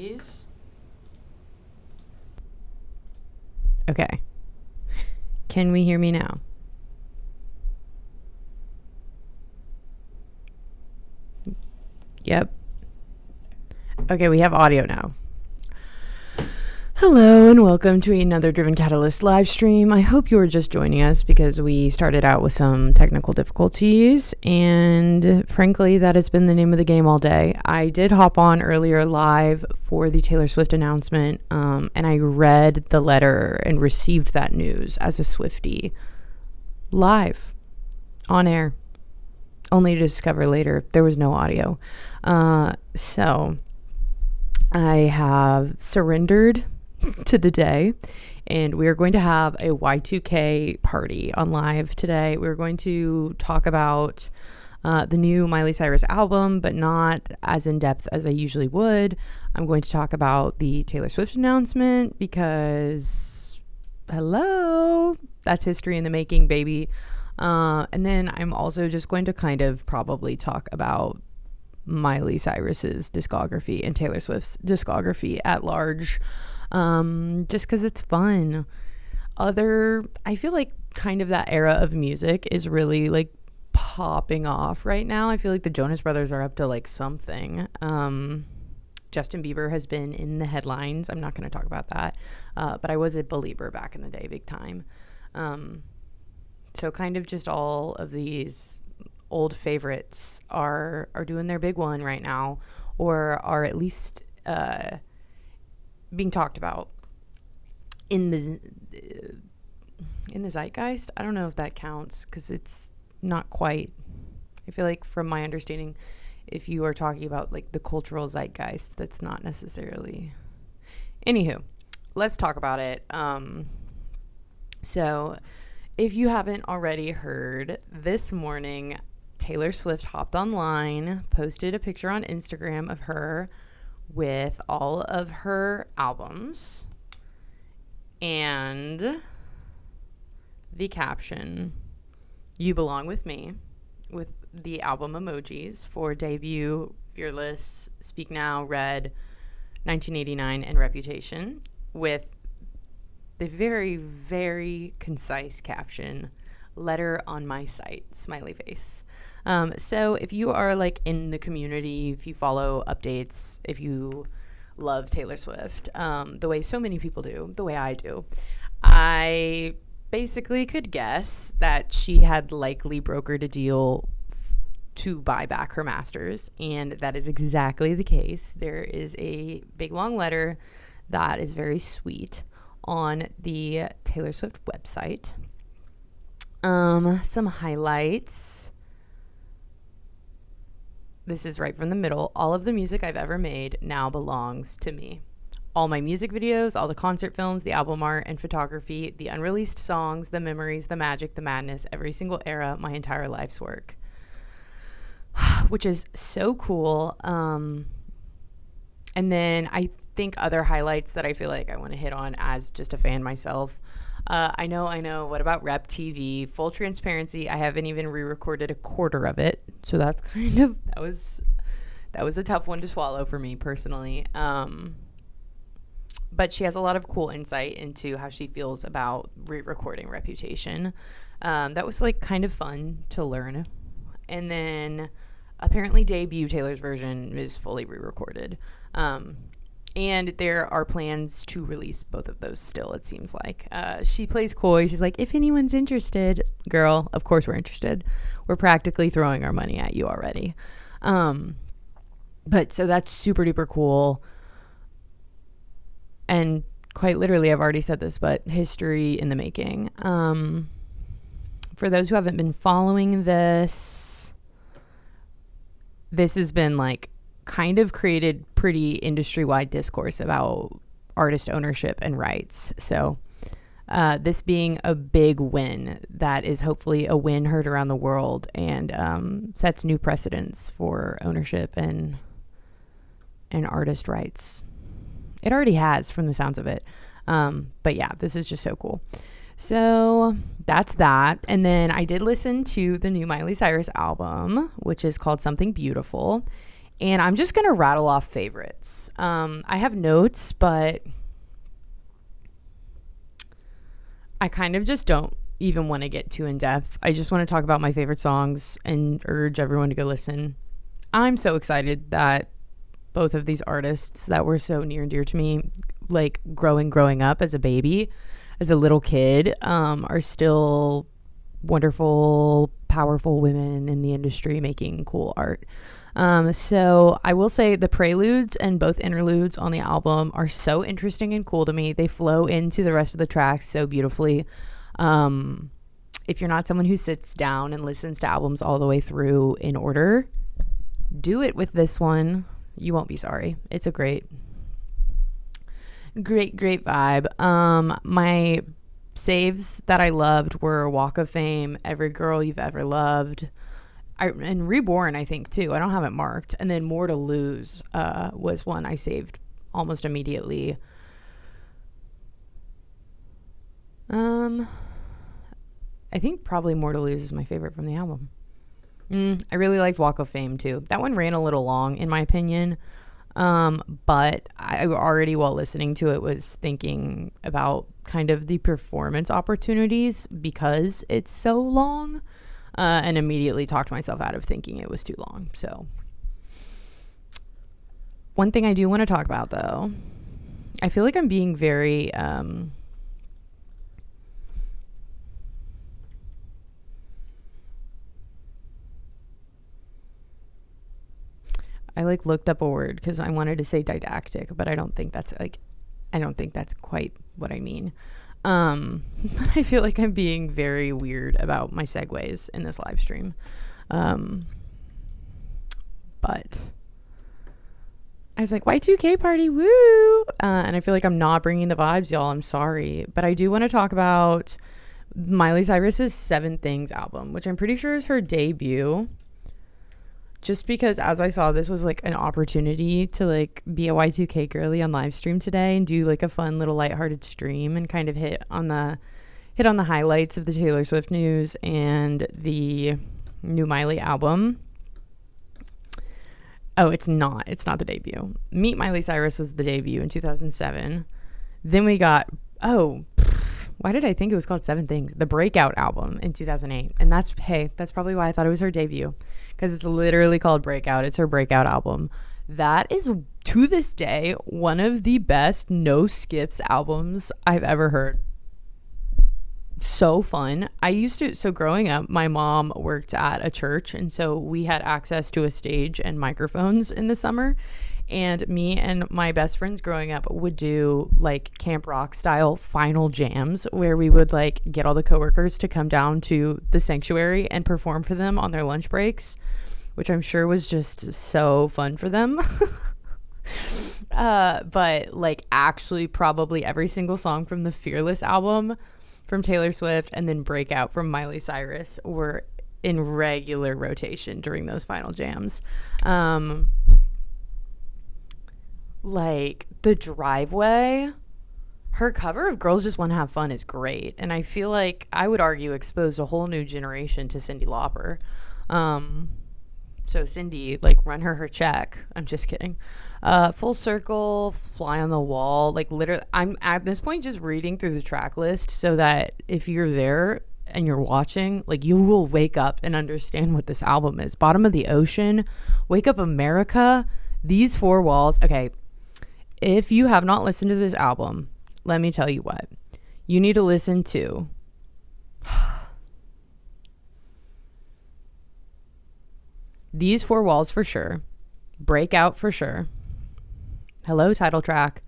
Please. Okay. Can we hear me now? Yep. Okay, we have audio now. Hello and welcome to another Driven Catalyst live stream. I hope you are just joining us because we started out with some technical difficulties, and frankly, that has been the name of the game all day. I did hop on earlier live for the Taylor Swift announcement, and I read the letter and received that news as a Swiftie live on air, only to discover later there was no audio. So I have surrendered to the day, and we are going to have a y2k party on live today. We're going to talk about the new Miley Cyrus album, but not as in depth as I usually would. I'm going to talk about the Taylor Swift announcement because hello, that's history in the making, baby. And then I'm also just going to kind of probably talk about Miley Cyrus's discography and Taylor Swift's discography at large, just because it's fun. I feel like kind of that era of music is really like popping off right now. I feel like the Jonas Brothers are up to like something. Justin Bieber has been in the headlines. I'm not going to talk about that, but I was a believer back in the day, big time. So kind of just all of these old favorites are doing their big one right now, or are at least being talked about in the zeitgeist. I don't know if that counts because it's not quite. I feel like from my understanding, if you are talking about like the cultural zeitgeist, that's not necessarily. Anywho, let's talk about it. So if you haven't already heard, this morning Taylor Swift hopped online, posted a picture on Instagram of her with all of her albums, and the caption, "You belong with me," with the album emojis for Debut, Fearless, Speak Now, Red, 1989, and Reputation, with the very, very concise caption, "Letter on my site," smiley face. So if you are like in the community, if you follow updates, if you love Taylor Swift, the way so many people do, the way I do, I basically could guess that she had likely brokered a deal to buy back her masters, and that is exactly the case. There is a big long letter that is very sweet on the Taylor Swift website. Some highlights. This is right from the middle. "All of the music I've ever made now belongs to me. All my music videos, all the concert films, the album art and photography, the unreleased songs, the memories, the magic, the madness, every single era, my entire life's work." Which is so cool. And then I think other highlights that I feel like I want to hit on as just a fan myself. I know. What about Rep TV? Full transparency, I haven't even re-recorded a quarter of it. So that's kind of, that was a tough one to swallow for me personally. But she has a lot of cool insight into how she feels about re-recording Reputation. That was like kind of fun to learn. And then apparently Debut, Taylor's version, is fully re-recorded. And there are plans to release both of those still, it seems like. She plays coy. She's like, "If anyone's interested," girl, of course we're interested. We're practically throwing our money at you already. But so that's super duper cool. And quite literally, I've already said this, but history in the making. For those who haven't been following this has been like kind of created pretty industry-wide discourse about artist ownership and rights. So this being a big win, that is hopefully a win heard around the world, and sets new precedents for ownership and artist rights. It already has, from the sounds of it. But yeah, this is just so cool. So that's that. And then I did listen to the new Miley Cyrus album, which is called Something Beautiful. And I'm just going to rattle off favorites. I have notes, but I kind of just don't even want to get too in depth. I just want to talk about my favorite songs and urge everyone to go listen. I'm so excited that both of these artists that were so near and dear to me, like growing up as a baby, as a little kid, are still wonderful, powerful women in the industry making cool art. So I will say the preludes and both interludes on the album are so interesting and cool to me. They flow into the rest of the tracks so beautifully. If you're not someone who sits down and listens to albums all the way through in order, do it with this one. You won't be sorry. It's a great vibe. My saves that I loved were Walk of Fame, Every Girl You've Ever Loved, and Reborn, I think, too. I don't have it marked. And then More to Lose was one I saved almost immediately. I think probably More to Lose is my favorite from the album. I really liked Walk of Fame, too. That one ran a little long, in my opinion. But I already, while listening to it, was thinking about kind of the performance opportunities because it's so long, and immediately talked myself out of thinking it was too long. So one thing I do want to talk about, though, I feel like I'm being very I looked up a word because I wanted to say didactic, but I don't think that's quite what I mean. But I feel like I'm being very weird about my segues in this live stream. But I was like, y2k party, woo! And I feel like I'm not bringing the vibes, y'all. I'm sorry. But I do want to talk about Miley Cyrus's 7 Things album, which I'm pretty sure is her debut. Just because, as I saw, this was like an opportunity to like be a y2k girly on live stream today and do like a fun little lighthearted stream and kind of hit on the highlights of the Taylor Swift news and the new Miley album. Oh, it's not the debut. Meet Miley Cyrus was the debut in 2007. Then we got, why did I think it was called 7 Things? The Breakout album in 2008. And that's probably why I thought it was her debut. Because it's literally called Breakout. It's her breakout album. That is, to this day, one of the best no skips albums I've ever heard. So fun. So growing up, my mom worked at a church, and so we had access to a stage and microphones in the summer. And me and my best friends growing up would do like camp rock style final jams where we would like get all the coworkers to come down to the sanctuary and perform for them on their lunch breaks, which I'm sure was just so fun for them. But like actually probably every single song from the Fearless album from Taylor Swift and then Breakout from Miley Cyrus were in regular rotation during those final jams. Like The Driveway, her cover of Girls Just Want to Have Fun is great, and I feel like I would argue exposed a whole new generation to Cyndi Lauper. So Cindy, like, run her check. I'm just kidding. Full Circle, Fly on the Wall, like literally I'm at this point just reading through the track list so that if you're there and you're watching, like, you will wake up and understand what this album is. Bottom of the Ocean, Wake Up America, These Four Walls. Okay, if you have not listened to this album, let me tell you what. You need to listen to These Four Walls for sure. Breakout for sure. Hello title track.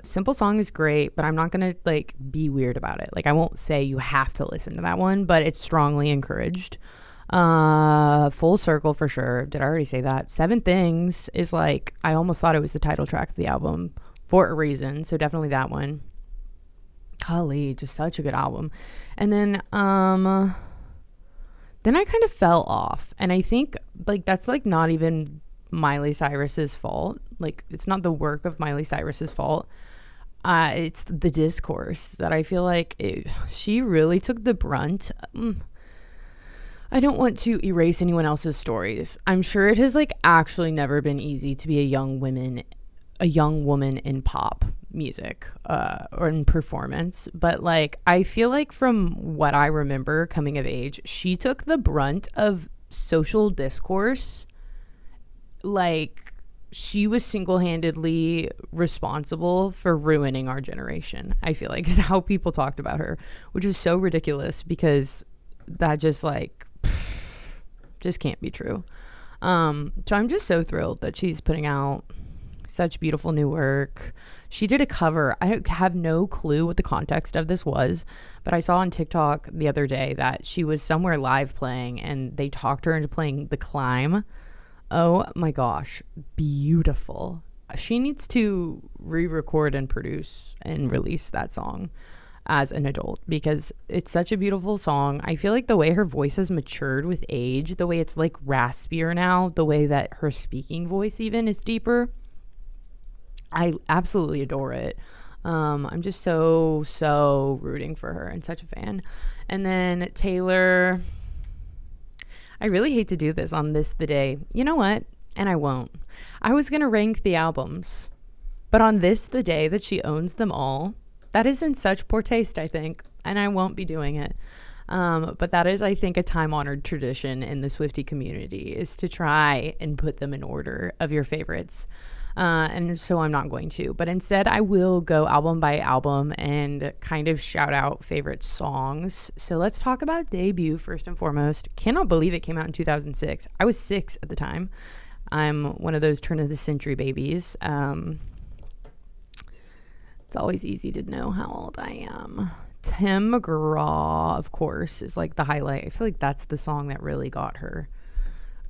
Simple Song is great, but I'm not gonna like be weird about it. Like, I won't say you have to listen to that one, but it's strongly encouraged. Full Circle for sure. Did I already say that? 7 Things is like, I almost thought it was the title track of the album for a reason, so definitely that one. Golly, just such a good album. And then I kind of fell off, and I think like that's like not even Miley Cyrus's fault. Like, it's not the work of Miley Cyrus's fault. It's the discourse that I feel like she really took the brunt. I don't want to erase anyone else's stories. I'm sure it has like actually never been easy to be a young woman in pop music or in performance, but like I feel like from what I remember coming of age, she took the brunt of social discourse. Like she was single-handedly responsible for ruining our generation, I feel like, is how people talked about her, which is so ridiculous because that just like just can't be true. So I'm just so thrilled that she's putting out such beautiful new work. She did a cover. I have no clue what the context of this was, but I saw on TikTok the other day that she was somewhere live playing and they talked her into playing The Climb. Oh my gosh, beautiful. She needs to re-record and produce and release that song as an adult because it's such a beautiful song. I feel like the way her voice has matured with age, the way it's like raspier now, the way that her speaking voice even is deeper, I absolutely adore it. I'm just so rooting for her and such a fan. And then Taylor, I really hate to do this on the day. You know what? And I won't. I was going to rank the albums, but on the day that she owns them all, that is in such poor taste, I think, and I won't be doing it. But that is, I think, a time-honored tradition in the Swiftie community is to try and put them in order of your favorites. And so I'm not going to, but instead I will go album by album and kind of shout out favorite songs. So let's talk about Debut first and foremost. Cannot believe it came out in 2006. I was 6 at the time. I'm one of those turn of the century babies. It's always easy to know how old I am. Tim McGraw, of course, is like the highlight. I feel like that's the song that really got her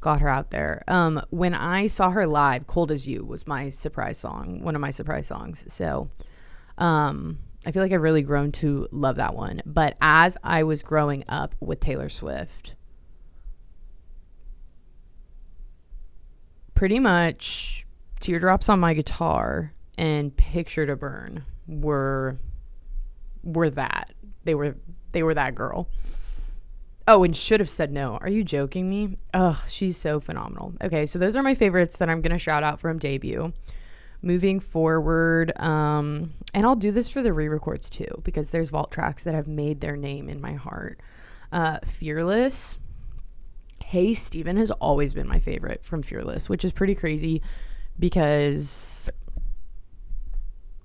out there. When I saw her live, Cold As You was my surprise song, one of my surprise songs. So I feel like I've really grown to love that one. But as I was growing up with Taylor Swift, pretty much Teardrops on My Guitar and Picture to Burn were that. They were that girl. Oh, and Should Have Said No. Are you joking me? Ugh, she's so phenomenal. Okay, so those are my favorites that I'm going to shout out from Debut. Moving forward, and I'll do this for the re-records too, because there's vault tracks that have made their name in my heart. Fearless. Hey Stephen has always been my favorite from Fearless, which is pretty crazy because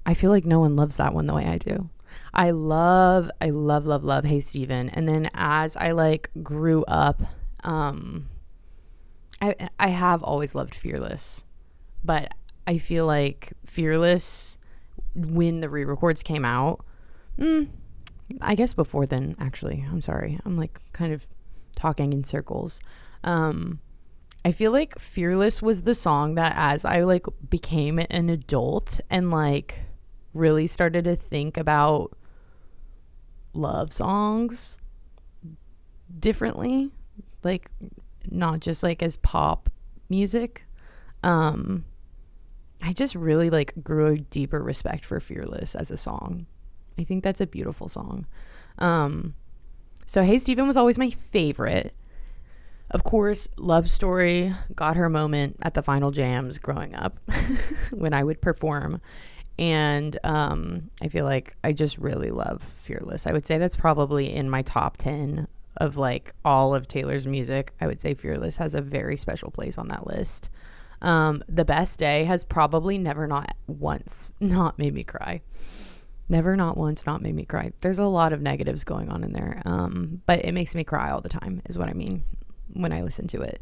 I feel like no one loves that one the way I do. I love Hey Stephen. And then as I like grew up, I have always loved Fearless, but I feel like Fearless, when the re-records came out, I guess before then, actually, I'm sorry. I'm like kind of talking in circles. I feel like Fearless was the song that as I like became an adult and like really started to think about love songs differently, like not just like as pop music, I just really like grew a deeper respect for Fearless as a song. I think that's a beautiful song. So Hey Stephen was always my favorite. Of course, Love Story got her moment at the final jams growing up when I would perform. And I feel like I just really love Fearless. I would say that's probably in my top 10 of like all of Taylor's music. I would say Fearless has a very special place on that list. The Best Day has probably never not once not made me cry. Never not once not made me cry. There's a lot of negatives going on in there. But it makes me cry all the time is what I mean when I listen to it.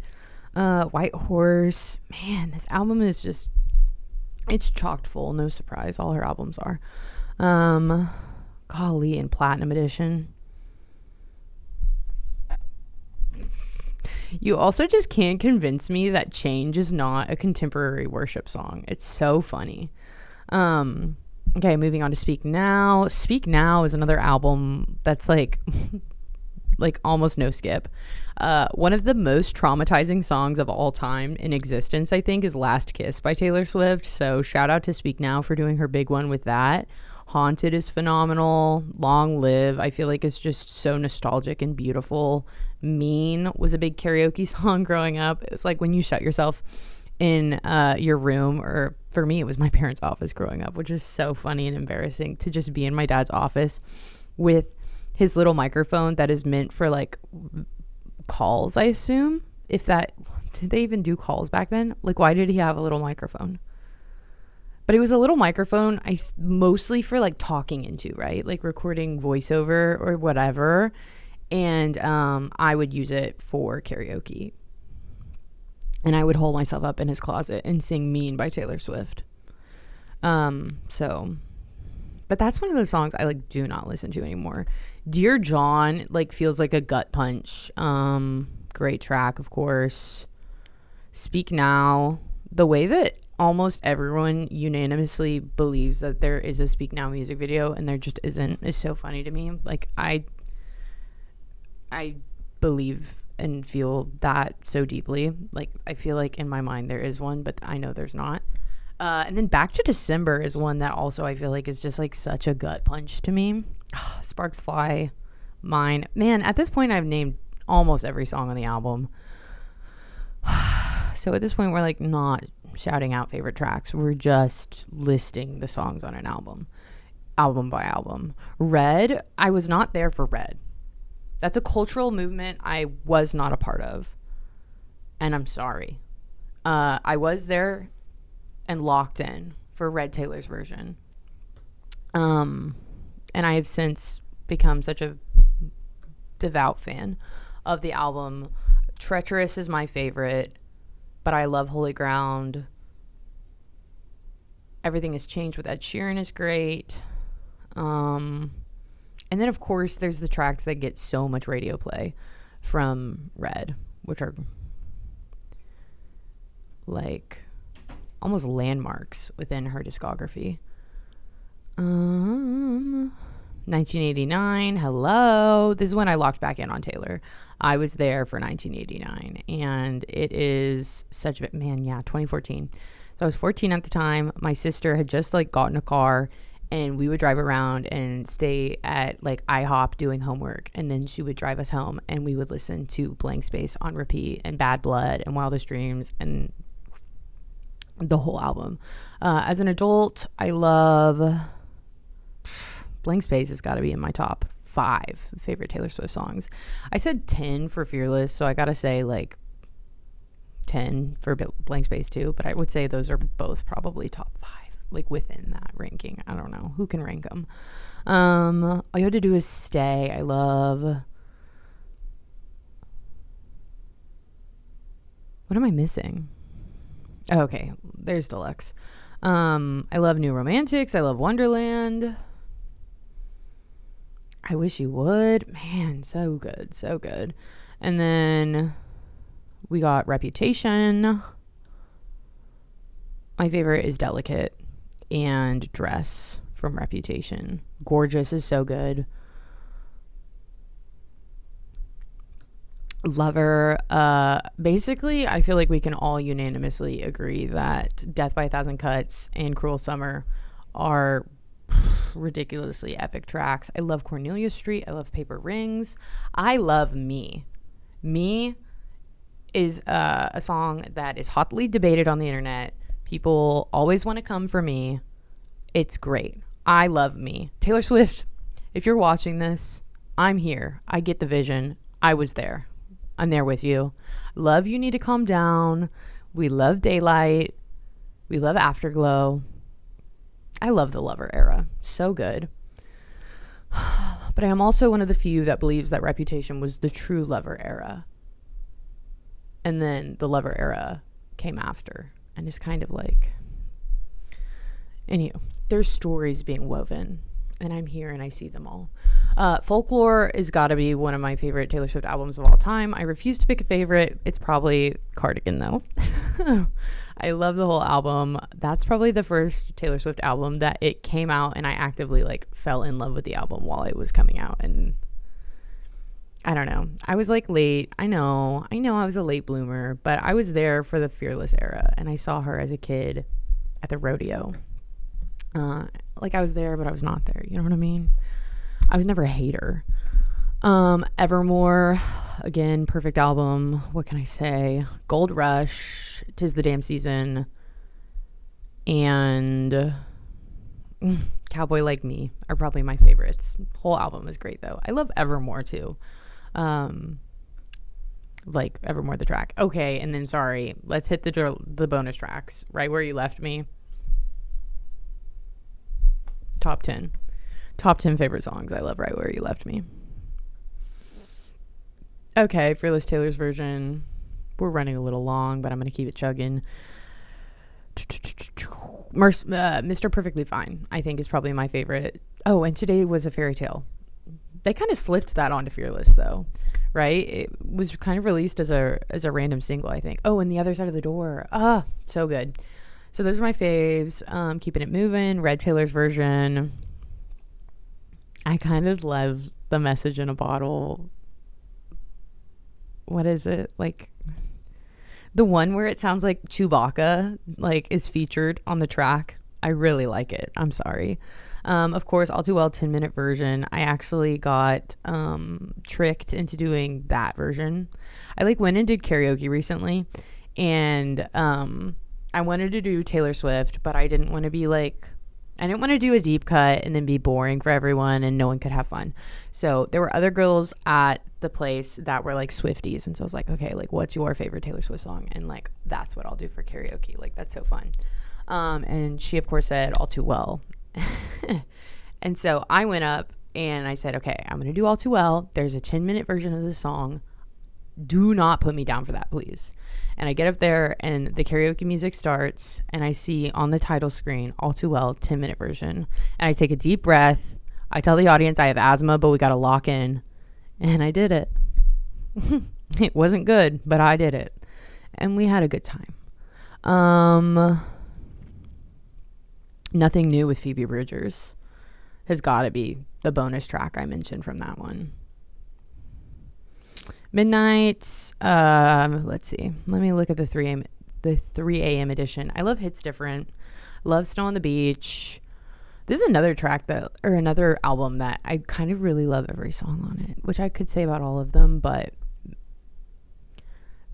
White Horse. Man, this album is just... it's chocked full, no surprise. All her albums are. Golly, and Platinum Edition. You also just can't convince me that Change is not a contemporary worship song. It's so funny. Okay, moving on to Speak Now. Speak Now is another album that's like like almost no skip. One of the most traumatizing songs of all time in existence, I think, is Last Kiss by Taylor Swift. So shout out to Speak Now for doing her big one with that. Haunted is phenomenal. Long Live, I feel like, is just so nostalgic and beautiful. Mean was a big karaoke song growing up. It was like when you shut yourself in your room, or for me, it was my parents' office growing up, which is so funny and embarrassing to just be in my dad's office with his little microphone that is meant for like calls, I assume. If that, did they even do calls back then? Like, why did he have a little microphone? But it was a little microphone, mostly for like talking into, right? Like recording voiceover or whatever. And I would use it for karaoke. And I would hold myself up in his closet and sing Mean by Taylor Swift. But that's one of those songs I like do not listen to anymore. Dear John like feels like a gut punch. Great track, of course. Speak Now. The way that almost everyone unanimously believes that there is a Speak Now music video and there just isn't is so funny to me. Like I believe and feel that so deeply. Like I feel like in my mind there is one, but I know there's not. And then Back to December is one that also I feel like is just like such a gut punch to me. Sparks Fly, Mine. Man, at this point I've named almost every song on the album. So at this point we're like not shouting out favorite tracks. We're just listing the songs on an album by album. Red, I was not there for Red. That's a cultural movement I was not a part of. And I'm sorry. I was there and locked in for Red Taylor's version. And I have since become such a devout fan of the album. Treacherous is my favorite, but I love Holy Ground. Everything Has Changed with Ed Sheeran is great. And then, of course, there's the tracks that get so much radio play from Red, which are like almost landmarks within her discography. 1989, hello. This is when I locked back in on Taylor. I was there for 1989, and it is such a, man, yeah, 2014. So I was 14 at the time. My sister had just like gotten a car, and we would drive around and stay at like IHOP doing homework. And then she would drive us home and we would listen to Blank Space on repeat and Bad Blood and Wildest Dreams and the whole album. As an adult, I love Blank Space has got to be in my top 5 favorite Taylor Swift songs. I said 10 for Fearless, so I got to say like 10 for Blank Space too. But I would say those are both probably top 5. Like within that ranking. I don't know who can rank them. All you have to do is stay. I love, what am I missing? Oh, okay, there's Deluxe. I love New Romantics. I love Wonderland. I Wish You Would. Man, so good. And then we got Reputation. My favorite is Delicate and Dress from Reputation. Gorgeous is so good. Lover. Basically, I feel like we can all unanimously agree that Death by a Thousand Cuts and Cruel Summer are ridiculously epic tracks. I love Cornelia Street. I love Paper Rings. I love Me. Me is a song that is hotly debated on the internet. People always want to come for me. It's great. I love Me. Taylor Swift, if you're watching this, I'm here. I get the vision. I was there. I'm there with you. Love You Need to Calm Down. We love Daylight. We love Afterglow. I love the Lover era. So good. But I am also one of the few that believes that Reputation was the true Lover era. And then the Lover era came after. And it's kind of like, anywho, there's stories being woven, and I'm here and I see them all. Folklore has got to be one of my favorite Taylor Swift albums of all time. I refuse to pick a favorite. It's probably Cardigan, though. I love the whole album. That's probably the first Taylor Swift album that it came out, and I actively like fell in love with the album while it was coming out. And I don't know. I was like late. I know I was a late bloomer, but I was there for the Fearless era, and I saw her as a kid at the rodeo. Like I was there, but I was not there. You know what I mean? I was never a hater. Evermore, again, perfect album. What can I say? Gold Rush, 'Tis the Damn Season, and Cowboy Like Me are probably my favorites. Whole album is great though. I love Evermore too. Like Evermore the track. Okay, and then sorry, let's hit the bonus tracks. Right Where You Left Me. Top 10 favorite songs. I love Right Where You Left Me. Okay, Fearless Taylor's version. We're running a little long, but I'm going to keep it chugging. Mr. Perfectly Fine, I think, is probably my favorite. Oh, and Today Was a Fairy Tale. They kind of slipped that onto Fearless, though, right? It was kind of released as a random single, I think. Oh, and The Other Side of the Door. So good. So those are my faves. Keeping It Moving, Red Taylor's version. I kind of love The Message in a Bottle. What is it? Like the one where it sounds like Chewbacca like is featured on the track. I really like it. I'm sorry. Of course, All Too Well 10-minute version. I actually got tricked into doing that version. I like went and did karaoke recently, and I wanted to do Taylor Swift, but I didn't want to be like, I didn't want to do a deep cut and then be boring for everyone and no one could have fun. So there were other girls at the place that were like Swifties. And so I was like, okay, like what's your favorite Taylor Swift song? And like, that's what I'll do for karaoke. Like, that's so fun. And she of course said All Too Well. And so I went up and I said, okay, I'm going to do All Too Well. There's a 10-minute version of the song. Do not put me down for that, please. And I get up there and the karaoke music starts and I see on the title screen, All Too Well, 10-minute version. And I take a deep breath. I tell the audience I have asthma, but we got to lock in. And I did it. It wasn't good, but I did it. And we had a good time. Nothing New with Phoebe Bridgers has got to be the bonus track I mentioned from that one. Midnights, let's see. Let me look at the 3 a.m. edition. I love Hits Different. Love Snow on the Beach. This is another track another album that I kind of really love every song on it, which I could say about all of them, but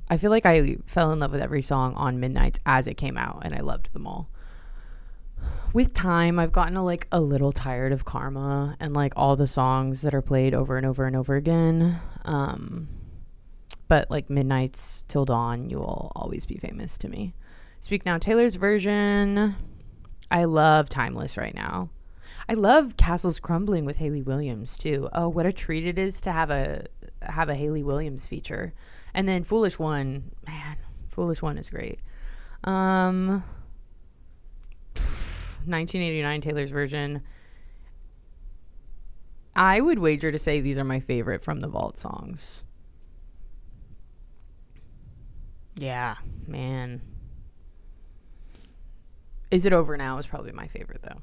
I feel like I fell in love with every song on Midnights as it came out, and I loved them all. With time, I've gotten a little tired of Karma and like all the songs that are played over and over and over again. But like Midnights Till Dawn, You Will Always Be Famous to me. Speak Now, Taylor's version. I love Timeless right now. I love Castles Crumbling with Hayley Williams too. Oh, what a treat it is to have a Hayley Williams feature. And then Foolish One, man, Foolish One is great. 1989 Taylor's version. I would wager to say these are my favorite from the Vault songs. Yeah, man. Is It Over Now is probably my favorite though.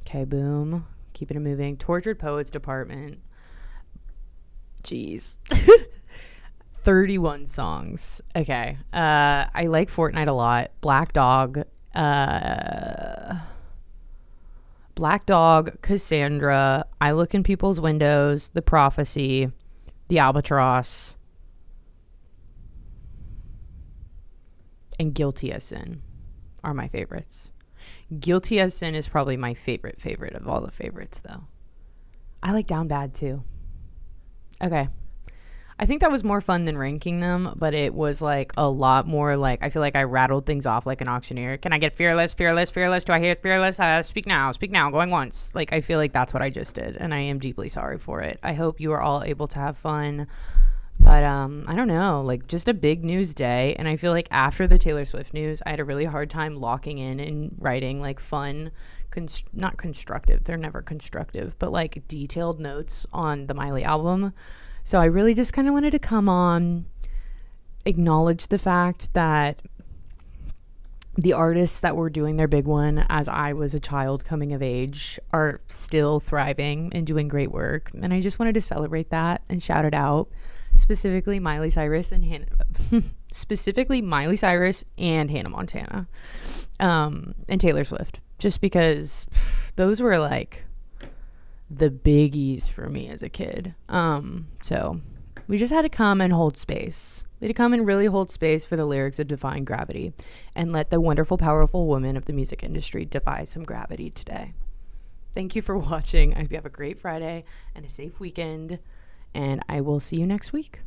Okay, boom. Keeping it moving. Tortured Poets Department. Jeez. 31 songs. Okay. I like Fortnite a lot. Black Dog, Cassandra, I Look in People's Windows, The Prophecy, The Albatross, and Guilty as Sin are my favorites. Guilty as Sin is probably my favorite of all the favorites, though. I like Down Bad, too. Okay. I think that was more fun than ranking them, but it was like a lot more like, I feel like I rattled things off like an auctioneer. Can I get Fearless? Do I hear Fearless? Speak now, going once. Like, I feel like that's what I just did, and I am deeply sorry for it. I hope you are all able to have fun. But I don't know, like just a big news day. And I feel like after the Taylor Swift news, I had a really hard time locking in and writing like fun, not constructive. They're never constructive, but like detailed notes on the Miley album. So I really just kind of wanted to come on, acknowledge the fact that the artists that were doing their big one as I was a child coming of age are still thriving and doing great work. And I just wanted to celebrate that and shout it out. Specifically Miley Cyrus and Hannah Montana, and Taylor Swift, just because those were like the biggies for me as a kid. So we just had to come and hold space. We had to come and really hold space for the lyrics of Defying Gravity and let the wonderful, powerful women of the music industry defy some gravity today. Thank you for watching. I hope you have a great Friday and a safe weekend, and I will see you next week.